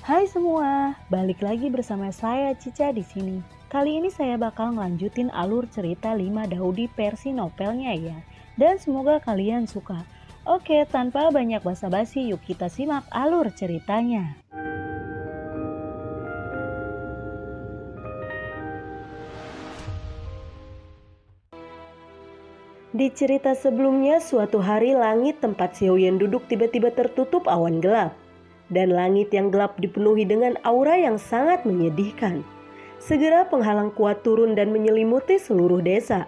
Hai semua, balik lagi bersama saya Cica di sini. Kali ini saya bakal ngelanjutin alur cerita 5 Daudi versi novelnya ya. Dan semoga kalian suka. Oke, tanpa banyak basa-basi, yuk kita simak alur ceritanya. Di cerita sebelumnya, suatu hari langit tempat Xiaoyan duduk tiba-tiba tertutup awan gelap. Dan langit yang gelap dipenuhi dengan aura yang sangat menyedihkan. Segera penghalang kuat turun dan menyelimuti seluruh desa.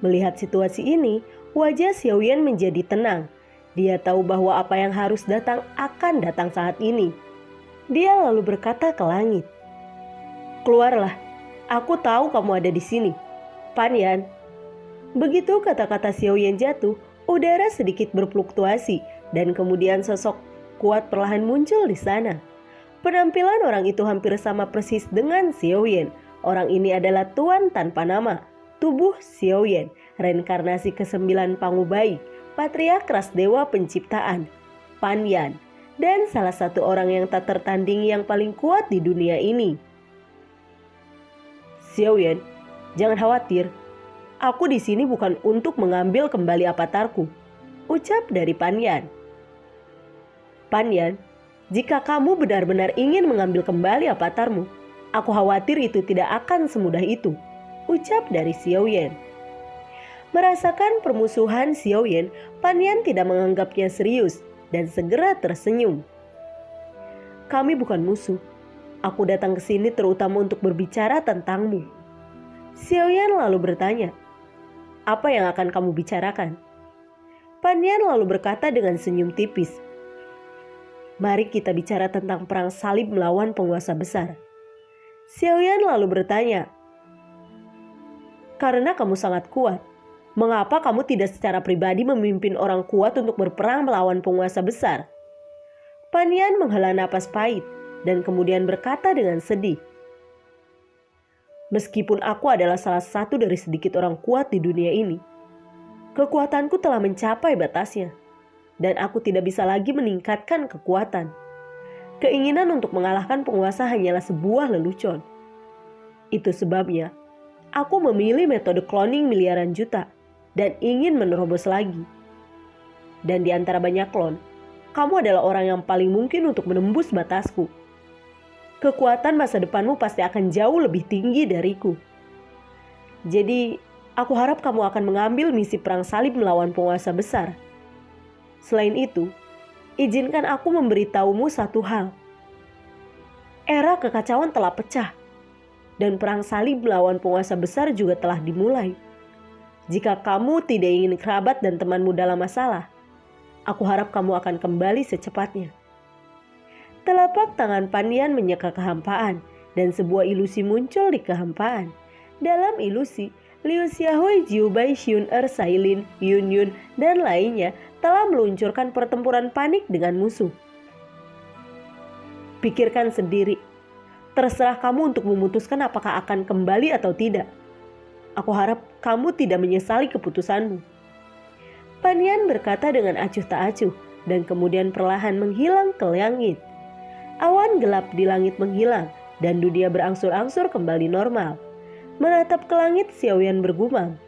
Melihat situasi ini, wajah Xiaoyan menjadi tenang. Dia tahu bahwa apa yang harus datang akan datang saat ini. Dia lalu berkata ke langit, "Keluarlah, aku tahu kamu ada di sini. Pan Yan." Begitu kata-kata Xiaoyan jatuh, udara sedikit berfluktuasi dan kemudian sosok kuat perlahan muncul di sana. Penampilan orang itu hampir sama persis dengan Xiaoyan. Orang ini adalah Tuan tanpa nama, tubuh Xiaoyan, reinkarnasi ke-9 Pangubai, patriark ras dewa penciptaan, Pan Yan, dan salah satu orang yang tak tertandingi yang paling kuat di dunia ini. "Xiaoyan, jangan khawatir. Aku di sini bukan untuk mengambil kembali avatarku," ucap dari Pan Yan. "Pan Yan, jika kamu benar-benar ingin mengambil kembali avatarmu, aku khawatir itu tidak akan semudah itu," ucap dari Xiaoyan. Merasakan permusuhan Xiaoyan, Pan Yan tidak menganggapnya serius dan segera tersenyum. "Kami bukan musuh. Aku datang ke sini terutama untuk berbicara tentangmu." Xiaoyan lalu bertanya, "Apa yang akan kamu bicarakan?" Pan Yan lalu berkata dengan senyum tipis, "Mari kita bicara tentang perang salib melawan penguasa besar." Xiaoyan lalu bertanya, "Karena kamu sangat kuat, mengapa kamu tidak secara pribadi memimpin orang kuat untuk berperang melawan penguasa besar?" Pan Yan menghela napas pahit dan kemudian berkata dengan sedih, "Meskipun aku adalah salah satu dari sedikit orang kuat di dunia ini, kekuatanku telah mencapai batasnya, dan aku tidak bisa lagi meningkatkan kekuatan. Keinginan untuk mengalahkan penguasa hanyalah sebuah lelucon. Itu sebabnya, aku memilih metode cloning miliaran juta, dan ingin menerobos lagi. Dan di antara banyak klon, kamu adalah orang yang paling mungkin untuk menembus batasku. Kekuatan masa depanmu pasti akan jauh lebih tinggi dariku. Jadi, aku harap kamu akan mengambil misi perang salib melawan penguasa besar. Selain itu, izinkan aku memberitahumu satu hal. Era kekacauan telah pecah, dan perang salib melawan penguasa besar juga telah dimulai. Jika kamu tidak ingin kerabat dan temanmu dalam masalah, aku harap kamu akan kembali secepatnya." Telapak tangan Pan Yan menyeka kehampaan dan sebuah ilusi muncul di kehampaan. Dalam ilusi, Liu Xiaohui, Jiu Bai, Xiun Sailin, Yun Yun, dan lainnya telah meluncurkan pertempuran panik dengan musuh. "Pikirkan sendiri. Terserah kamu untuk memutuskan apakah akan kembali atau tidak. Aku harap kamu tidak menyesali keputusanmu." Pan Yan berkata dengan acuh tak acuh dan kemudian perlahan menghilang ke langit. Awan gelap di langit menghilang dan dunia berangsur-angsur kembali normal. Menatap ke langit, Xiaoyan bergumam,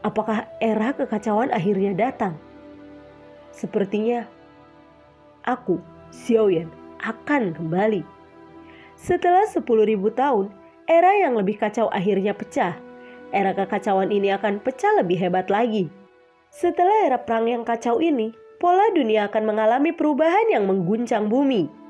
"Apakah era kekacauan akhirnya datang? Sepertinya aku, Xiaoyan, akan kembali." Setelah 10.000 tahun, era yang lebih kacau akhirnya pecah. Era kekacauan ini akan pecah lebih hebat lagi. Setelah era perang yang kacau ini, pola dunia akan mengalami perubahan yang mengguncang bumi.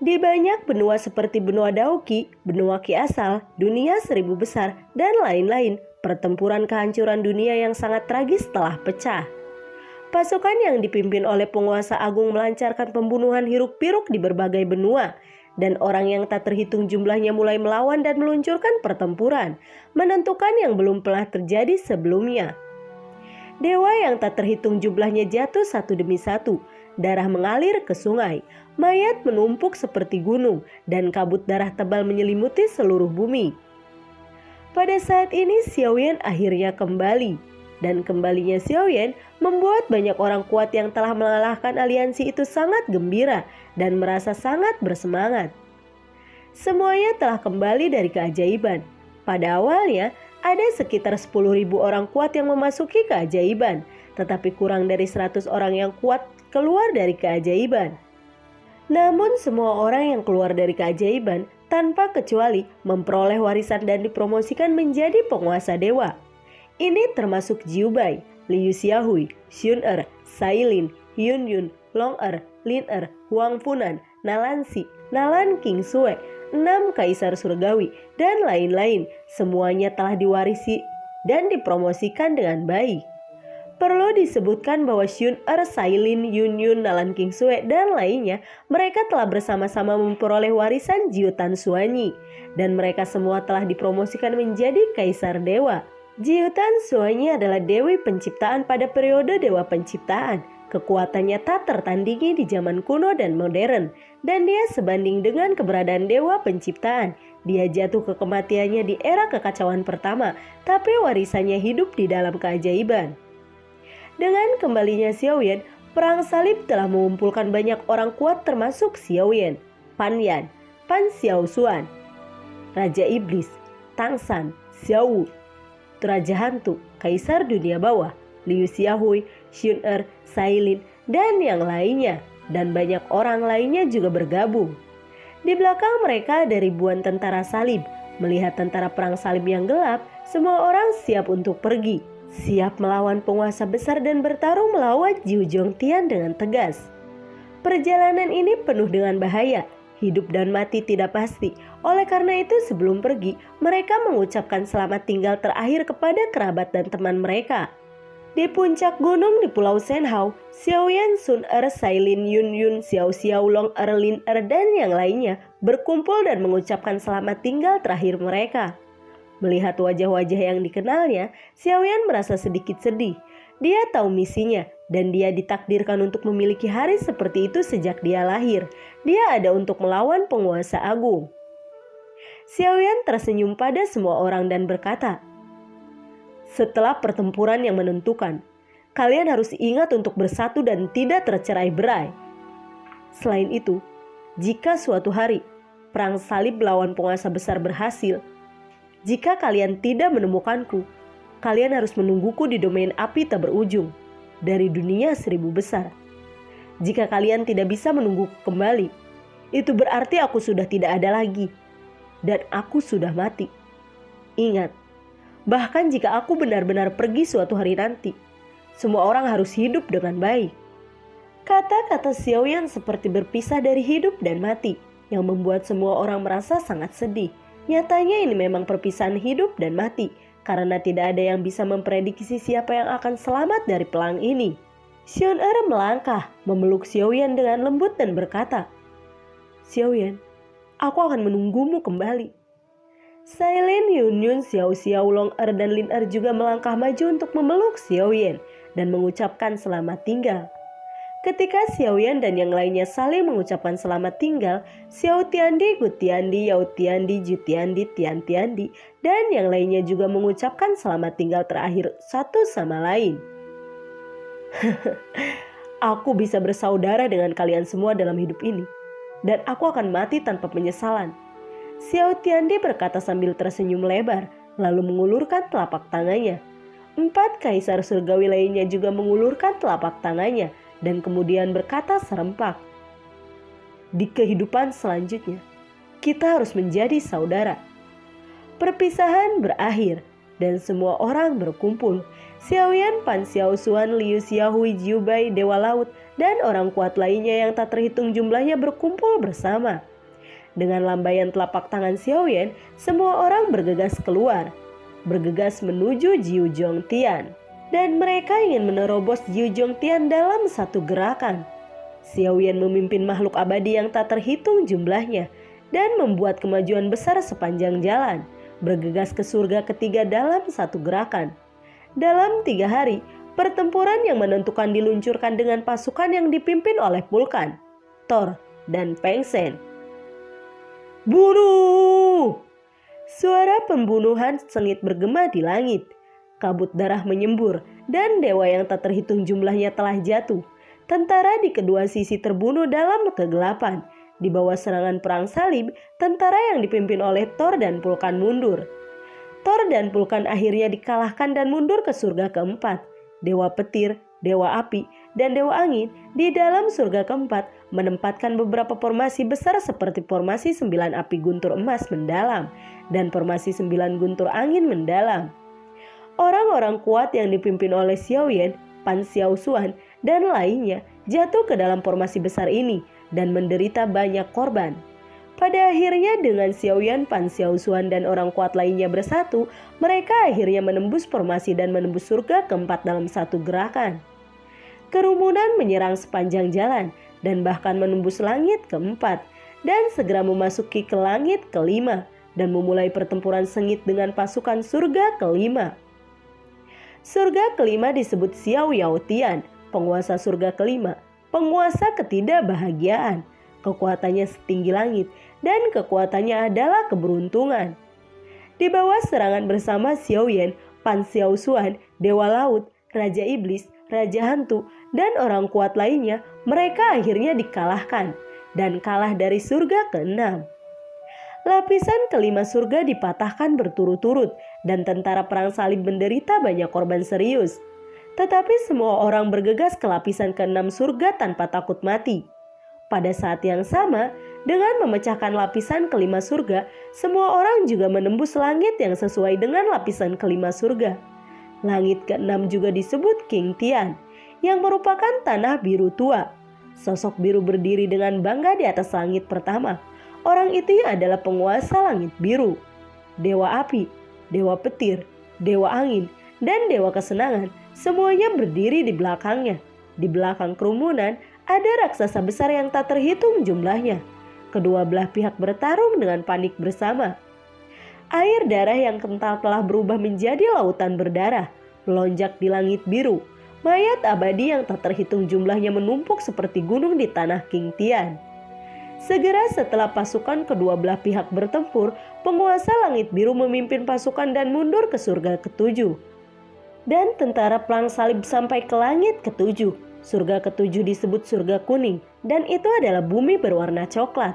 Di banyak benua seperti benua Dauki, benua Ki Asal, dunia seribu besar, dan lain-lain, pertempuran kehancuran dunia yang sangat tragis telah pecah. Pasukan yang dipimpin oleh penguasa agung melancarkan pembunuhan hiruk-pikuk di berbagai benua, dan orang yang tak terhitung jumlahnya mulai melawan dan meluncurkan pertempuran, menentukan yang belum pernah terjadi sebelumnya. Dewa yang tak terhitung jumlahnya jatuh satu demi satu, darah mengalir ke sungai, mayat menumpuk seperti gunung, dan kabut darah tebal menyelimuti seluruh bumi. Pada saat ini Xiaoyan akhirnya kembali. Dan kembalinya Xiaoyan membuat banyak orang kuat yang telah mengalahkan aliansi itu sangat gembira dan merasa sangat bersemangat. Semuanya telah kembali dari keajaiban. Pada awalnya, ada sekitar 10.000 orang kuat yang memasuki keajaiban, tetapi kurang dari 100 orang yang kuat keluar dari keajaiban. Namun semua orang yang keluar dari keajaiban tanpa kecuali memperoleh warisan dan dipromosikan menjadi penguasa dewa. Ini termasuk Jiu Bai, Liu Xiaohui, Xun Er, Sailin, Yun Yun, Long Er, Lin Er, Huang Funan, Nalansi, Nalan King Sue, 6 kaisar surgawi, dan lain-lain. Semuanya telah diwarisi dan dipromosikan dengan baik. Perlu disebutkan bahwa Xun Er, Sailin, Yun Yun, Nalan King Sue, dan lainnya, mereka telah bersama-sama memperoleh warisan Jiu Tan Xuanyi, dan mereka semua telah dipromosikan menjadi kaisar dewa. Jiu Tan Xuanyi adalah dewi penciptaan pada periode dewa penciptaan. Kekuatannya tak tertandingi di zaman kuno dan modern, dan dia sebanding dengan keberadaan dewa penciptaan. Dia jatuh ke kematiannya di era kekacauan pertama, tapi warisannya hidup di dalam keajaiban. Dengan kembalinya Xiaoyan, perang salib telah mengumpulkan banyak orang kuat termasuk Xiaoyan, Pan Yan, Pan Xiaoshuan, Raja Iblis, Tang San, Xiao Wu, Raja Hantu, Kaisar Dunia Bawah, Liu Xiaohui, Xun Er, Sailin, dan yang lainnya, dan banyak orang lainnya juga bergabung. Di belakang mereka ada ribuan tentara salib. Melihat tentara perang salib yang gelap, semua orang siap untuk pergi, siap melawan penguasa besar dan bertarung melawan Jiu Zhongtian dengan tegas. Perjalanan ini penuh dengan bahaya, hidup dan mati tidak pasti. Oleh karena itu sebelum pergi, mereka mengucapkan selamat tinggal terakhir kepada kerabat dan teman mereka. Di puncak gunung di Pulau Senhao, Xiaoyan, Xun Er, Sailin, Yun Yun, Xiao Xiao, Long Er, Lin Er, dan yang lainnya berkumpul dan mengucapkan selamat tinggal terakhir mereka. Melihat wajah-wajah yang dikenalnya, Xiaoyan merasa sedikit sedih. Dia tahu misinya dan dia ditakdirkan untuk memiliki hari seperti itu sejak dia lahir. Dia ada untuk melawan penguasa agung. Xiaoyan tersenyum pada semua orang dan berkata, "Setelah pertempuran yang menentukan, kalian harus ingat untuk bersatu dan tidak tercerai-berai. Selain itu, jika suatu hari perang salib melawan penguasa besar berhasil, jika kalian tidak menemukanku, kalian harus menungguku di domain api tak berujung dari dunia 1000 besar. Jika kalian tidak bisa menungguku kembali, itu berarti aku sudah tidak ada lagi dan aku sudah mati. Ingat, bahkan jika aku benar-benar pergi suatu hari nanti, semua orang harus hidup dengan baik." Kata-kata Xiaoyan seperti berpisah dari hidup dan mati, yang membuat semua orang merasa sangat sedih. Nyatanya ini memang perpisahan hidup dan mati, karena tidak ada yang bisa memprediksi siapa yang akan selamat dari pelang ini. Xun Er melangkah, memeluk Xiaoyan dengan lembut dan berkata, "Xiaoyan, aku akan menunggumu kembali." Sailin, Yun Yun, Xiao Xiao, Long Er, dan Lin Er juga melangkah maju untuk memeluk Xiaoyan dan mengucapkan selamat tinggal. Ketika Xiaoyan dan yang lainnya saling mengucapkan selamat tinggal, Xiao Tiandi, Gu Tiandi, Yao Tiandi, Ju Tiandi, Tian Tiandi, dan yang lainnya juga mengucapkan selamat tinggal terakhir satu sama lain. "Aku bisa bersaudara dengan kalian semua dalam hidup ini, dan aku akan mati tanpa penyesalan." Xiao Tiandi berkata sambil tersenyum lebar, lalu mengulurkan telapak tangannya. 4 kaisar surgawi lainnya juga mengulurkan telapak tangannya, dan kemudian berkata serempak, "Di kehidupan selanjutnya, kita harus menjadi saudara." Perpisahan berakhir, dan semua orang berkumpul. Xiaoyan, Pan Xiaoshuan, Liu Xiaohui, Jiu Bai, Dewa Laut, dan orang kuat lainnya yang tak terhitung jumlahnya berkumpul bersama. Dengan lambaian telapak tangan Xiaoyan, semua orang bergegas keluar, bergegas menuju Jiu Zhongtian. Dan mereka ingin menerobos Jiu Zhongtian dalam satu gerakan. Xiaoyan memimpin makhluk abadi yang tak terhitung jumlahnya dan membuat kemajuan besar sepanjang jalan, bergegas ke surga ketiga dalam satu gerakan. Dalam 3 hari, pertempuran yang menentukan diluncurkan dengan pasukan yang dipimpin oleh Vulkan, Thor, dan Peng Shen. "Bunuh!" Suara pembunuhan sengit bergema di langit. kabut darah menyembur, dan dewa yang tak terhitung jumlahnya telah jatuh. Tentara di kedua sisi terbunuh dalam kegelapan. Di bawah serangan perang salib, tentara yang dipimpin oleh Thor dan Vulkan mundur. Thor dan Vulkan akhirnya dikalahkan dan mundur ke surga keempat. Dewa petir, dewa api, dan dewa angin di dalam surga keempat menempatkan beberapa formasi besar seperti formasi 9 api guntur emas mendalam dan formasi 9 guntur angin mendalam. Orang-orang kuat yang dipimpin oleh Xiaoyan, Pan Xiaoshuan, dan lainnya jatuh ke dalam formasi besar ini dan menderita banyak korban. Pada akhirnya dengan Xiaoyan, Pan Xiaoshuan, dan orang kuat lainnya bersatu, mereka akhirnya menembus formasi dan menembus surga keempat dalam satu gerakan. Kerumunan menyerang sepanjang jalan dan bahkan menembus langit keempat dan segera memasuki ke langit kelima dan memulai pertempuran sengit dengan pasukan surga kelima. Surga kelima disebut Xiao Yao Tian, penguasa surga kelima, penguasa ketidakbahagiaan. Kekuatannya setinggi langit dan kekuatannya adalah keberuntungan. Di bawah serangan bersama Xiaoyan, Pan Xiaoshuan, Dewa Laut, Raja Iblis, Raja Hantu, dan orang kuat lainnya, mereka akhirnya dikalahkan dan kalah dari surga ke-6. Lapisan kelima surga dipatahkan berturut-turut dan tentara perang salib menderita banyak korban serius. Tetapi semua orang bergegas ke lapisan ke-6 surga tanpa takut mati. Pada saat yang sama, dengan memecahkan lapisan kelima surga, semua orang juga menembus langit yang sesuai dengan lapisan kelima surga. Langit ke-6 juga disebut King Tian, yang merupakan tanah biru tua. Sosok biru berdiri dengan bangga di atas langit pertama. Orang itu adalah penguasa langit biru. Dewa api, dewa petir, dewa angin, dan dewa kesenangan semuanya berdiri di belakangnya. Di belakang kerumunan ada raksasa besar yang tak terhitung jumlahnya. Kedua belah pihak bertarung dengan panik bersama. Air darah yang kental telah berubah menjadi lautan berdarah, melonjak di langit biru. Mayat abadi yang tak terhitung jumlahnya menumpuk seperti gunung di tanah King Tian. Segera setelah pasukan kedua belah pihak bertempur, penguasa langit biru memimpin pasukan dan mundur ke surga ke-7. Dan tentara perang salib sampai ke langit ke-7. Surga ke-7 disebut surga kuning dan itu adalah bumi berwarna coklat.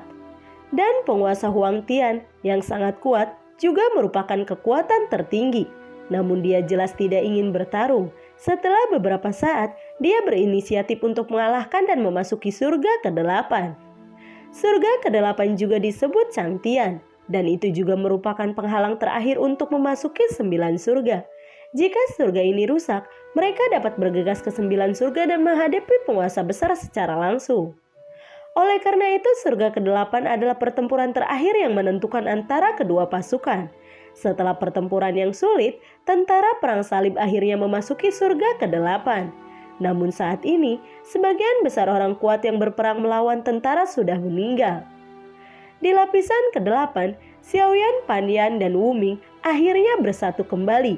Dan penguasa Huang Tian yang sangat kuat juga merupakan kekuatan tertinggi. Namun dia jelas tidak ingin bertarung. Setelah beberapa saat, dia berinisiatif untuk mengalahkan dan memasuki surga ke-8. Surga ke-8 juga disebut Changtian dan itu juga merupakan penghalang terakhir untuk memasuki 9 surga. Jika surga ini rusak, mereka dapat bergegas ke 9 surga dan menghadapi penguasa besar secara langsung. Oleh karena itu, surga ke-8 adalah pertempuran terakhir yang menentukan antara kedua pasukan. Setelah pertempuran yang sulit, tentara perang salib akhirnya memasuki surga ke-8. Namun saat ini, sebagian besar orang kuat yang berperang melawan tentara sudah meninggal. Di lapisan ke-8, Xiaoyan, Pan Yan, dan Wu Ming akhirnya bersatu kembali.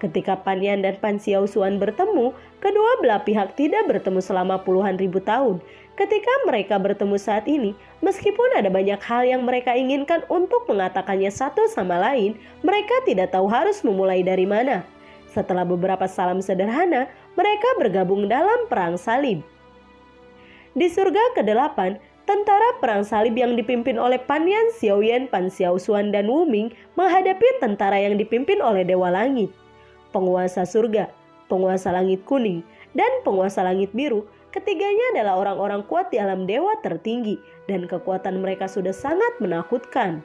Ketika Pan Yan dan Pan Xiaoshuan bertemu, kedua belah pihak tidak bertemu selama puluhan ribu tahun. Ketika mereka bertemu saat ini, meskipun ada banyak hal yang mereka inginkan untuk mengatakannya satu sama lain, mereka tidak tahu harus memulai dari mana. Setelah beberapa salam sederhana, mereka bergabung dalam perang salib. Di surga ke-8, tentara perang salib yang dipimpin oleh Pan Yan, Xiaoyan, Pan Xiaoshuan, dan Wu Ming menghadapi tentara yang dipimpin oleh Dewa Langit. Penguasa surga, penguasa langit kuning, dan penguasa langit biru, ketiganya adalah orang-orang kuat di alam dewa tertinggi dan kekuatan mereka sudah sangat menakutkan.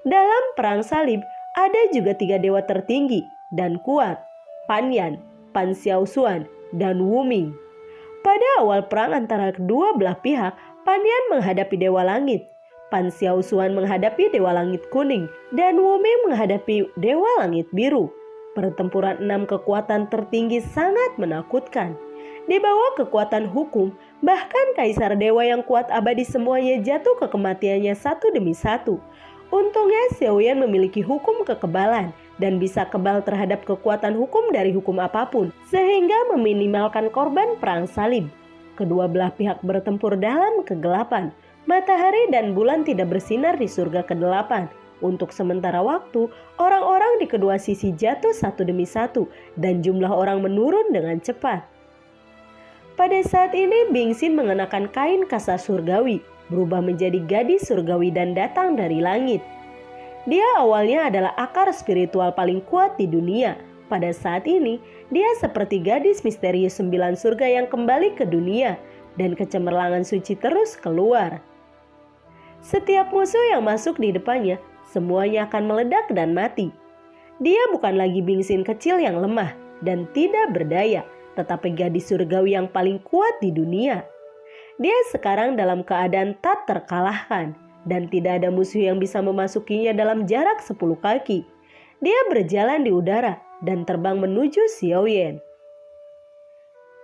Dalam perang salib, ada juga 3 dewa tertinggi dan kuat, Pan Yan, Pan Xiaoshuan, dan Wu Ming. Pada awal perang antara kedua belah pihak, Pan Yan menghadapi Dewa Langit, Pan Xiaoshuan menghadapi Dewa Langit kuning, dan Wu Ming menghadapi Dewa Langit biru. Pertempuran 6 kekuatan tertinggi sangat menakutkan. Di bawah kekuatan hukum, bahkan Kaisar Dewa yang kuat abadi semuanya jatuh ke kematiannya satu demi satu. Untungnya Xiaoyan memiliki hukum kekebalan dan bisa kebal terhadap kekuatan hukum dari hukum apapun, sehingga meminimalkan korban perang salib. Kedua belah pihak bertempur dalam kegelapan. Matahari dan bulan tidak bersinar di surga ke-8. Untuk sementara waktu, orang-orang di kedua sisi jatuh satu demi satu dan jumlah orang menurun dengan cepat. Pada saat ini Bingsin mengenakan kain kasa surgawi, berubah menjadi gadis surgawi dan datang dari langit. Dia awalnya adalah akar spiritual paling kuat di dunia. Pada saat ini, dia seperti gadis misterius 9 surga yang kembali ke dunia dan kecemerlangan suci terus keluar. Setiap musuh yang masuk di depannya, semuanya akan meledak dan mati. Dia bukan lagi Bingsin kecil yang lemah dan tidak berdaya, tetapi gadis surgawi yang paling kuat di dunia. Dia sekarang dalam keadaan tak terkalahkan dan tidak ada musuh yang bisa memasukinya dalam jarak 10 kaki. Dia berjalan di udara dan terbang menuju Xiaoyan.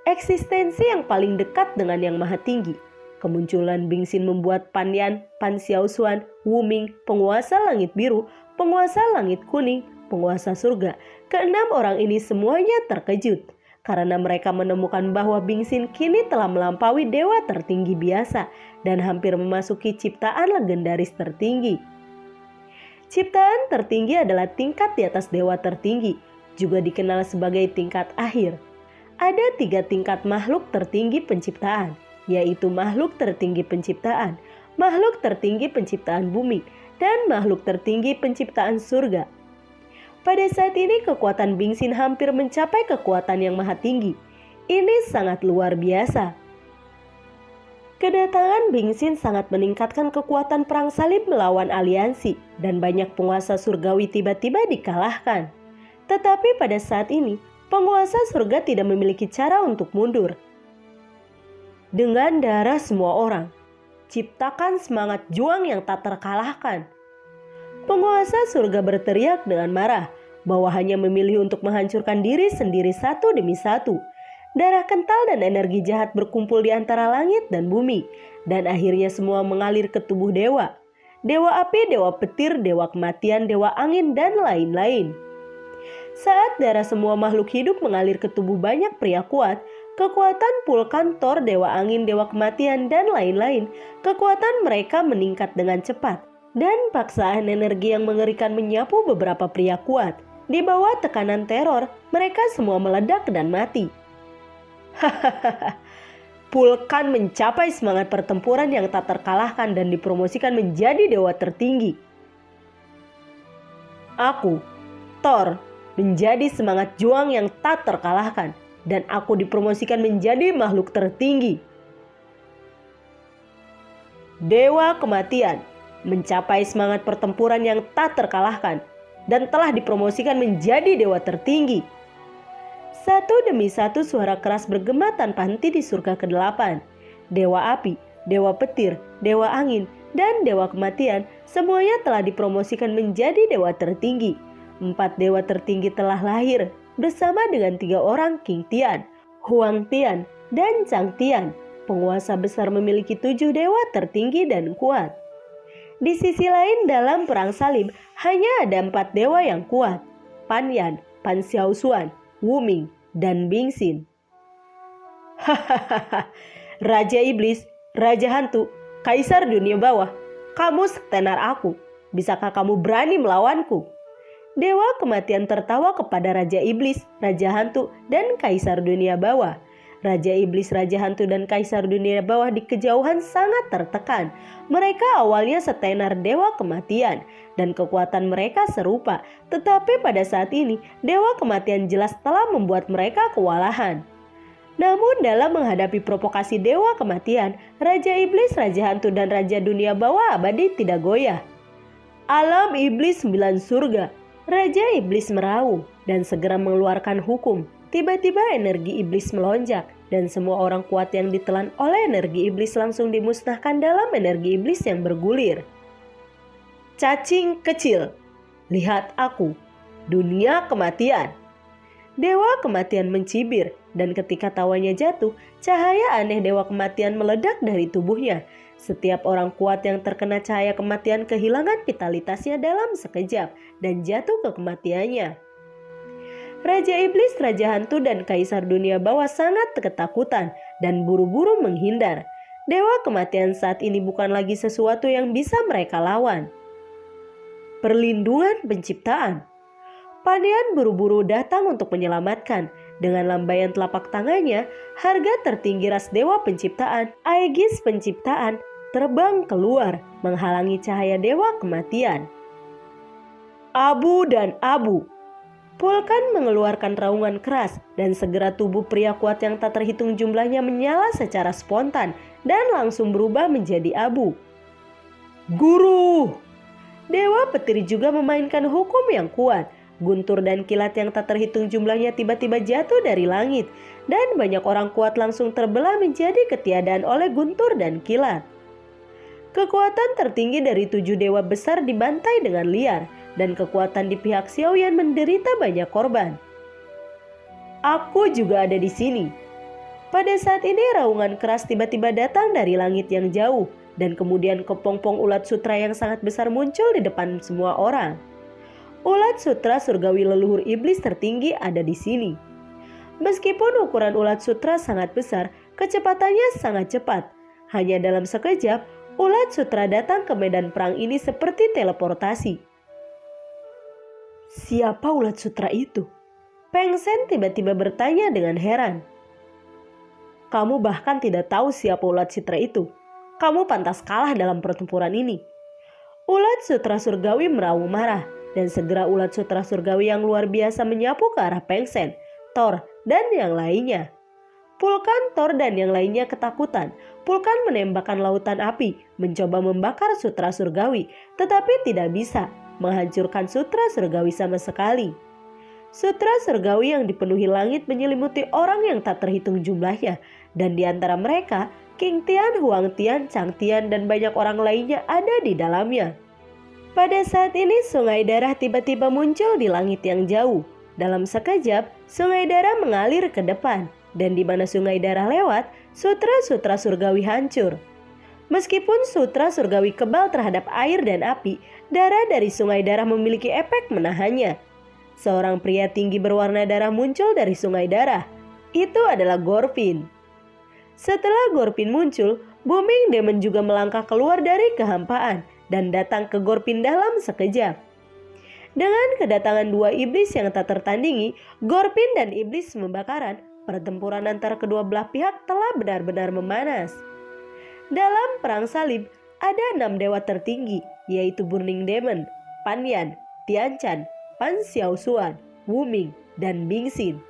Eksistensi yang paling dekat dengan yang maha tinggi. Kemunculan Bingsin membuat Pan Yan, Pan Xiaoshuan, Wu Ming, penguasa langit biru, penguasa langit kuning, penguasa surga. Keenam orang ini semuanya terkejut karena mereka menemukan bahwa Bingsin kini telah melampaui dewa tertinggi biasa dan hampir memasuki ciptaan legendaris tertinggi. Ciptaan tertinggi adalah tingkat di atas dewa tertinggi, juga dikenal sebagai tingkat akhir. Ada 3 tingkat makhluk tertinggi penciptaan, yaitu makhluk tertinggi penciptaan, makhluk tertinggi penciptaan bumi, dan makhluk tertinggi penciptaan surga. Pada saat ini kekuatan Bingsin hampir mencapai kekuatan yang maha tinggi. Ini sangat luar biasa. Kedatangan Bingsin sangat meningkatkan kekuatan perang salib melawan aliansi dan banyak penguasa surgawi tiba-tiba dikalahkan. Tetapi pada saat ini, penguasa surga tidak memiliki cara untuk mundur. Dengan darah semua orang, ciptakan semangat juang yang tak terkalahkan. Penguasa surga berteriak dengan marah bahwa hanya memilih untuk menghancurkan diri sendiri satu demi satu. Darah kental dan energi jahat berkumpul di antara langit dan bumi, dan akhirnya semua mengalir ke tubuh dewa. Dewa api, dewa petir, dewa kematian, dewa angin, dan lain-lain. Saat darah semua makhluk hidup mengalir ke tubuh banyak pria kuat, kekuatan Pulkan, Thor, dewa angin, dewa kematian, dan lain-lain, kekuatan mereka meningkat dengan cepat. Dan paksaan energi yang mengerikan menyapu beberapa pria kuat. Di bawah tekanan teror, mereka semua meledak dan mati. Hahaha. Pulkan mencapai semangat pertempuran yang tak terkalahkan dan dipromosikan menjadi dewa tertinggi. Aku, Thor, menjadi semangat juang yang tak terkalahkan dan aku dipromosikan menjadi makhluk tertinggi. Dewa kematian mencapai semangat pertempuran yang tak terkalahkan dan telah dipromosikan menjadi dewa tertinggi. Satu demi satu suara keras bergema tanpa henti di surga ke-8. Dewa api, dewa petir, dewa angin, dan dewa kematian semuanya telah dipromosikan menjadi dewa tertinggi. 4 dewa tertinggi telah lahir bersama dengan 3 orang King Tian, Huang Tian, dan Chang Tian. Penguasa besar memiliki 7 dewa tertinggi dan kuat. Di sisi lain dalam perang salib hanya ada 4 dewa yang kuat. Pan Yan, Pan Xiaoshuan, Wu Ming, dan Bingsin. Hahaha, Raja Iblis, Raja Hantu, Kaisar Dunia Bawah, kamu setenar aku. Bisakah kamu berani melawanku? Dewa kematian tertawa kepada Raja Iblis, Raja Hantu, dan Kaisar Dunia Bawah. Raja Iblis, Raja Hantu, dan Kaisar Dunia Bawah di kejauhan sangat tertekan. Mereka awalnya setenar dewa kematian dan kekuatan mereka serupa. Tetapi pada saat ini, dewa kematian jelas telah membuat mereka kewalahan. Namun dalam menghadapi provokasi dewa kematian, Raja Iblis, Raja Hantu, dan Raja Dunia Bawah abadi tidak goyah. Alam Iblis 9 surga. Raja Iblis meraung dan segera mengeluarkan hukum. Tiba-tiba energi iblis melonjak dan semua orang kuat yang ditelan oleh energi iblis langsung dimusnahkan dalam energi iblis yang bergulir. Cacing kecil, lihat aku, dunia kematian. Dewa kematian mencibir dan ketika tawanya jatuh, cahaya aneh dewa kematian meledak dari tubuhnya. Setiap orang kuat yang terkena cahaya kematian kehilangan vitalitasnya dalam sekejap dan jatuh ke kematiannya. Raja Iblis, Raja Hantu, dan Kaisar Dunia Bawah sangat ketakutan dan buru-buru menghindar. Dewa kematian saat ini bukan lagi sesuatu yang bisa mereka lawan. perlindungan penciptaan. Pandian buru-buru datang untuk menyelamatkan. Dengan lambaian telapak tangannya, harga tertinggi ras dewa penciptaan, Aegis penciptaan, terbang keluar menghalangi cahaya dewa kematian. Abu dan abu. Vulkan mengeluarkan raungan keras dan segera tubuh pria kuat yang tak terhitung jumlahnya menyala secara spontan dan langsung berubah menjadi abu. Guru! Dewa petir juga memainkan hukum yang kuat. Guntur dan kilat yang tak terhitung jumlahnya tiba-tiba jatuh dari langit dan banyak orang kuat langsung terbelah menjadi ketiadaan oleh guntur dan kilat. Kekuatan tertinggi dari 7 dewa besar dibantai dengan liar dan kekuatan di pihak Xiaoyan menderita banyak korban. Aku juga ada di sini. Pada saat ini raungan keras tiba-tiba datang dari langit yang jauh dan kemudian kepompong ulat sutra yang sangat besar muncul di depan semua orang. Ulat sutra surgawi leluhur iblis tertinggi ada di sini. Meskipun ukuran ulat sutra sangat besar, kecepatannya sangat cepat. Hanya dalam sekejap, ulat sutra datang ke medan perang ini seperti teleportasi. Siapa ulat sutra itu? Peng Sen tiba-tiba bertanya dengan heran. Kamu bahkan tidak tahu siapa ulat sutra itu. Kamu pantas kalah dalam pertempuran ini. Ulat sutra surgawi meraung marah. Dan segera ulat sutra surgawi yang luar biasa menyapu ke arah Peng Sen, Thor, dan yang lainnya. Vulkan, Thor, dan yang lainnya ketakutan. Vulkan menembakkan lautan api, mencoba membakar sutra surgawi, tetapi tidak bisa menghancurkan sutra surgawi sama sekali. Sutra surgawi yang dipenuhi langit menyelimuti orang yang tak terhitung jumlahnya, dan di antara mereka, King Tian, Huang Tian, Chang Tian, dan banyak orang lainnya ada di dalamnya. Pada saat ini sungai darah tiba-tiba muncul di langit yang jauh. Dalam sekejap, sungai darah mengalir ke depan. Dan di mana sungai darah lewat, sutra-sutra surgawi hancur. Meskipun sutra surgawi kebal terhadap air dan api, darah dari sungai darah memiliki efek menahannya. Seorang pria tinggi berwarna darah muncul dari sungai darah. Itu adalah Gorpin. Setelah Gorpin muncul, Booming Demon juga melangkah keluar dari kehampaan dan datang ke Gorpin dalam sekejap. Dengan kedatangan 2 iblis yang tak tertandingi, Gorpin dan iblis membakaran, pertempuran antara kedua belah pihak telah benar-benar memanas. Dalam perang salib, ada 6 dewa tertinggi, yaitu Burning Demon, Panyan, Tianchan, Pan Xiaoshuan, Wuming, dan Bingxin.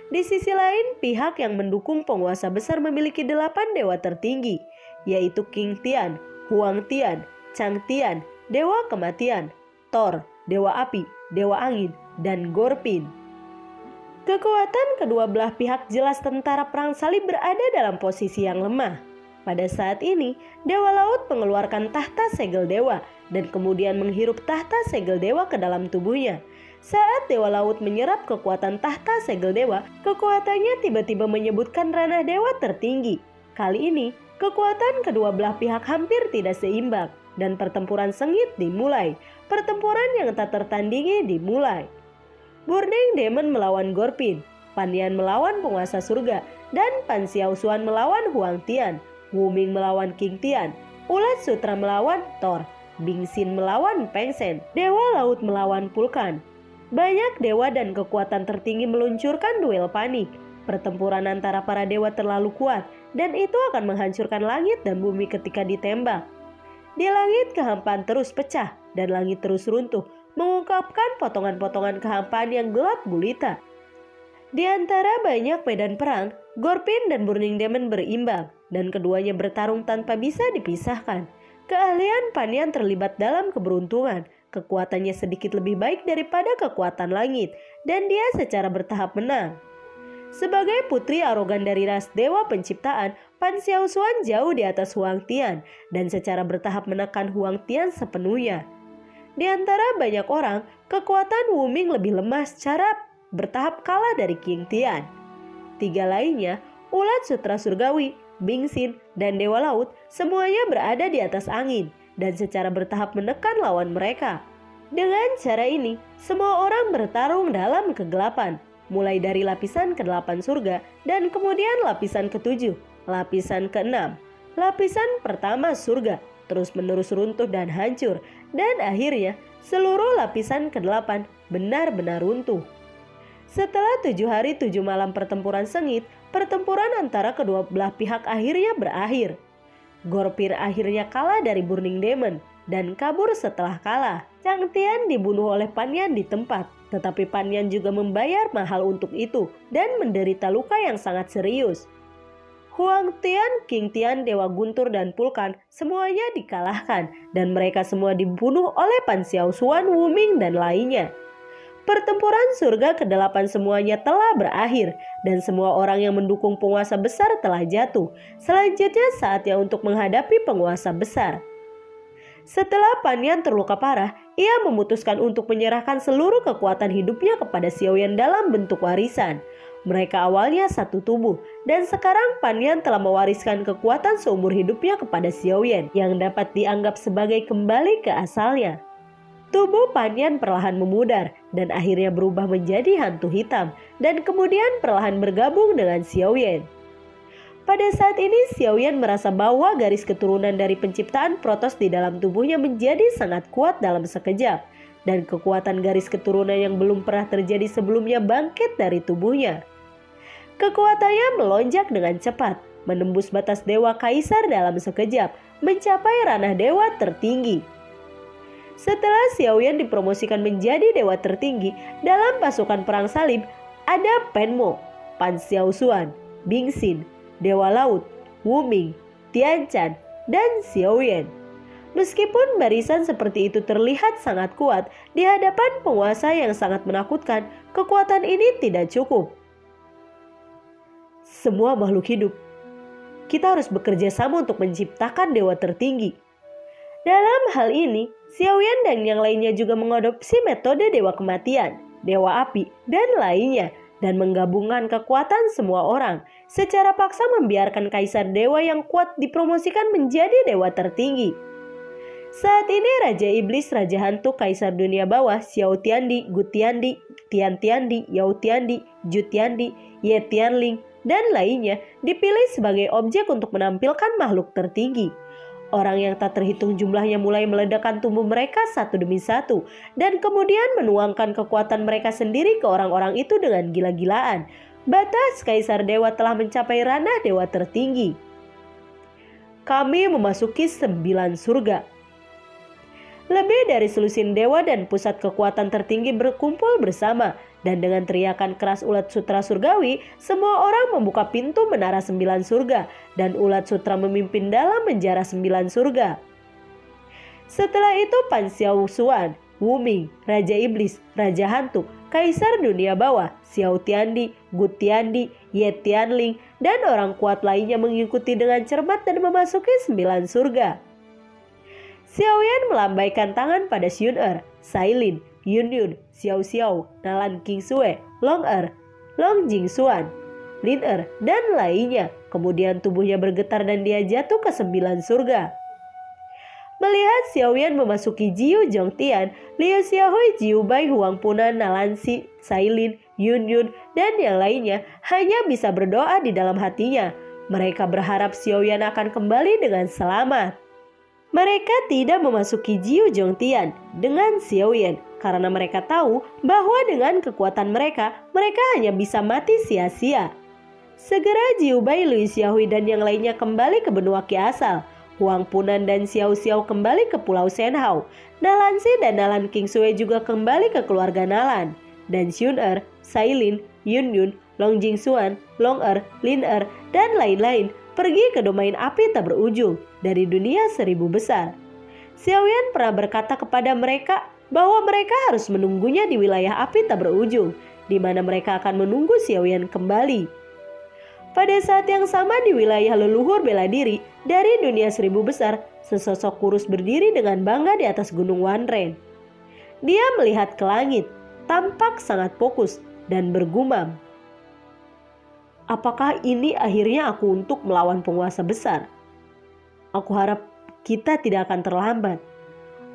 Di sisi lain, pihak yang mendukung penguasa besar memiliki 8 dewa tertinggi, yaitu King Tian, Huang Tian, Chang Tian, Dewa Kematian, Thor, Dewa Api, Dewa Angin, dan Gorpin. Kekuatan kedua belah pihak jelas tentara perang salib berada dalam posisi yang lemah. Pada saat ini, Dewa Laut mengeluarkan tahta segel dewa dan kemudian menghirup tahta segel dewa ke dalam tubuhnya. Saat Dewa Laut menyerap kekuatan tahta segel dewa, kekuatannya tiba-tiba menyebutkan ranah dewa tertinggi. Kali ini, kekuatan kedua belah pihak hampir tidak seimbang. Dan pertempuran sengit dimulai. Pertempuran yang tak tertandingi dimulai. Burning Demon melawan Gorpin, Pandian melawan penguasa surga, dan Pan Xiaoshuan melawan Huang Tian, Wuming melawan King Tian, Ulat Sutra melawan Thor, Bingxin melawan Peng Sen, Dewa Laut melawan Vulkan. Banyak dewa dan kekuatan tertinggi meluncurkan duel panik. Pertempuran antara para dewa terlalu kuat, dan itu akan menghancurkan langit dan bumi ketika ditembak. Di langit kehampaan terus pecah dan langit terus runtuh, mengungkapkan potongan-potongan kehampaan yang gelap gulita. Di antara banyak medan perang, Gorpin dan Burning Demon berimbang dan keduanya bertarung tanpa bisa dipisahkan. Keahlian Panyan terlibat dalam keberuntungan, kekuatannya sedikit lebih baik daripada kekuatan langit dan dia secara bertahap menang. Sebagai putri arogan dari ras dewa penciptaan, Pan Xiaoshuan jauh di atas Huang Tian dan secara bertahap menekan Huang Tian sepenuhnya. Di antara banyak orang, kekuatan Wuming lebih lemah secara bertahap kalah dari King Tian. 3 lainnya, Ulat Sutra Surgawi, Bingxin, dan Dewa Laut semuanya berada di atas angin dan secara bertahap menekan lawan mereka. Dengan cara ini, semua orang bertarung dalam kegelapan. Mulai dari lapisan ke-8 surga dan kemudian lapisan ke-7, lapisan ke-6. Lapisan pertama surga, terus-menerus runtuh dan hancur, dan akhirnya seluruh lapisan ke-8 benar-benar runtuh. Setelah 7 hari 7 malam pertempuran sengit, pertempuran antara kedua belah pihak akhirnya berakhir. Gorpir akhirnya kalah dari Burning Demon dan kabur setelah kalah. Chang Tian dibunuh oleh Pan Yan di tempat, tetapi Pan Yan juga membayar mahal untuk itu dan menderita luka yang sangat serius. Huang Tian, King Tian, Dewa Guntur, dan Pulkan semuanya dikalahkan dan mereka semua dibunuh oleh Pan Xiaoshuan, Wu Ming, dan lainnya. Pertempuran surga ke-8 semuanya telah berakhir dan semua orang yang mendukung penguasa besar telah jatuh. Selanjutnya saatnya untuk menghadapi penguasa besar. Setelah Pan Yan terluka parah, ia memutuskan untuk menyerahkan seluruh kekuatan hidupnya kepada Xiaoyan dalam bentuk warisan. Mereka awalnya satu tubuh, dan sekarang Pan Yan telah mewariskan kekuatan seumur hidupnya kepada Xiaoyan yang dapat dianggap sebagai kembali ke asalnya. Tubuh Pan Yan perlahan memudar dan akhirnya berubah menjadi hantu hitam dan kemudian perlahan bergabung dengan Xiaoyan. Pada saat ini Xiaoyan merasa bahwa garis keturunan dari penciptaan Protoss di dalam tubuhnya menjadi sangat kuat dalam sekejap dan kekuatan garis keturunan yang belum pernah terjadi sebelumnya bangkit dari tubuhnya. Kekuatannya melonjak dengan cepat, menembus batas Dewa Kaisar dalam sekejap, mencapai ranah Dewa tertinggi. Setelah Xiaoyan dipromosikan menjadi dewa tertinggi dalam pasukan perang salib, ada Pan Mo, Pan Xiaoshuan, Bing Xin, Dewa Laut, Wu Ming, Tian Chan, dan Xiaoyan. Meskipun barisan seperti itu terlihat sangat kuat di hadapan penguasa yang sangat menakutkan, kekuatan ini tidak cukup. Semua makhluk hidup, kita harus bekerja sama untuk menciptakan dewa tertinggi. Dalam hal ini, Xiaoyan dan yang lainnya juga mengadopsi metode dewa kematian, dewa api, dan lainnya, dan menggabungkan kekuatan semua orang, secara paksa membiarkan kaisar dewa yang kuat dipromosikan menjadi dewa tertinggi. Saat ini Raja Iblis, Raja Hantu, Kaisar Dunia Bawah, Xiao Tiandi, Gu Tiandi, Tian Tiandi, Yao Tiandi, Ju Tiandi, Ye Tianling, dan lainnya dipilih sebagai objek untuk menampilkan makhluk tertinggi. Orang yang tak terhitung jumlahnya mulai meledakkan tubuh mereka satu demi satu dan kemudian menuangkan kekuatan mereka sendiri ke orang-orang itu dengan gila-gilaan. Batas Kaisar Dewa telah mencapai ranah dewa tertinggi. Kami memasuki 9 surga. Lebih dari selusin dewa dan pusat kekuatan tertinggi berkumpul bersama. Dan dengan teriakan keras ulat sutra surgawi, semua orang membuka pintu menara 9 surga. Dan ulat sutra memimpin dalam menjara 9 surga. Setelah itu Pan Xiaoshuan, Wu Ming, Raja Iblis, Raja Hantu, Kaisar Dunia Bawah, Xiao Tiandi, Gu Tiandi, Ye Tianling, dan orang kuat lainnya mengikuti dengan cermat dan memasuki 9 surga. Xiaoyan melambaikan tangan pada Xun-Er, Sailin, Yun-Yun, Xiao-Xiao, Nalan Qingsue, Long-Er, Long Jingxuan, Lin-Er, dan lainnya. Kemudian tubuhnya bergetar dan dia jatuh ke 9 surga. Melihat Xiaoyan memasuki Jiu Zhongtian, Liu Xiaohui, Jiu Bai, Huang Punan, Nalan Si, Sailin, Yun-Yun, dan yang lainnya hanya bisa berdoa di dalam hatinya. Mereka berharap Xiaoyan akan kembali dengan selamat. Mereka tidak memasuki Jiu Zhongtian dengan Xiaoyan karena mereka tahu bahwa dengan kekuatan mereka hanya bisa mati sia-sia. Segera Jiu Bai, Liu Xiaohui, dan yang lainnya kembali ke benua Qi asal. Huang Punan dan Xiao Xiao kembali ke Pulau Shenhao. Nalan Si dan Nalan Qingsue juga kembali ke keluarga Nalan. Dan Xun-Er, Sailin, Yun-Yun, Long Jingxuan, Long-Er, Lin-Er, dan lain-lain pergi ke domain api tak berujung dari dunia 1000 besar. Xiaoyan pernah berkata kepada mereka bahwa mereka harus menunggunya di wilayah api tak berujung, di mana mereka akan menunggu Xiaoyan kembali. Pada saat yang sama di wilayah leluhur bela diri dari dunia 1000 besar, sesosok kurus berdiri dengan bangga di atas gunung Wanren. Dia melihat ke langit, tampak sangat fokus dan bergumam. Apakah ini akhirnya aku untuk melawan penguasa besar? Aku harap kita tidak akan terlambat.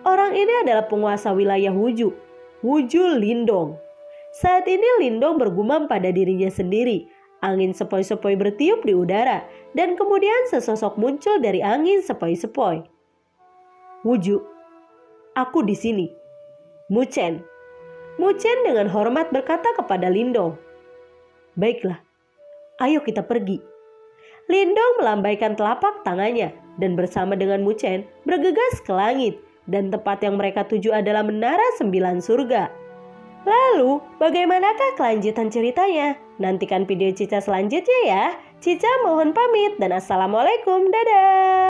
Orang ini adalah penguasa wilayah Wuju, Wuju Lindong. Saat ini Lindong bergumam pada dirinya sendiri. Angin sepoi-sepoi bertiup di udara dan kemudian sesosok muncul dari angin sepoi-sepoi. Wuju, aku di sini. Muchen. Muchen dengan hormat berkata kepada Lindong. Baiklah, ayo kita pergi. Lindong melambaikan telapak tangannya dan bersama dengan Muchen bergegas ke langit. Dan tempat yang mereka tuju adalah Menara 9 Surga. Lalu, bagaimanakah kelanjutan ceritanya? Nantikan video Cica selanjutnya ya. Cica mohon pamit dan assalamualaikum, dadah.